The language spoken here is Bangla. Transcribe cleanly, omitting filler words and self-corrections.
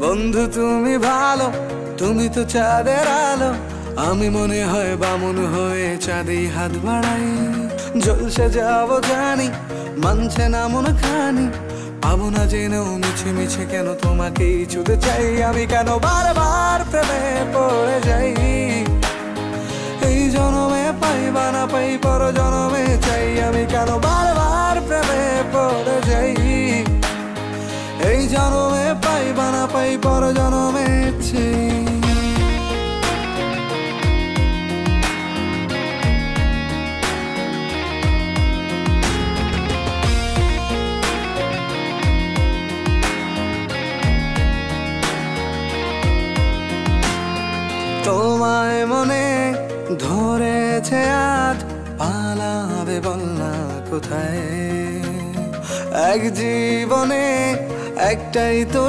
বন্ধু তুমি ভালো, তুমি তো চাঁদের আলো। আমি মনে হয় বামুন হয়ে চাঁদে হাত বাড়াই। জলসে যাবো জানি, মানছে না মন খানি। পাবো না জেনেও মিছে মিছে কেন তোমাকেই ছুঁতে চাই। আমি কেন বারবার প্রেমে পড়ে যাই। এই জনমে পাই বা না পাই, পর জনমে চাই। আমি কেন বারবার প্রেমে পড়ে যাই। এই জনমে পাই বা না পাই, পর জনমে চাই। তোমায় মনে ধরেছে আজ, পালাবে বল না কোথায়। এক জীবনে একটাই তো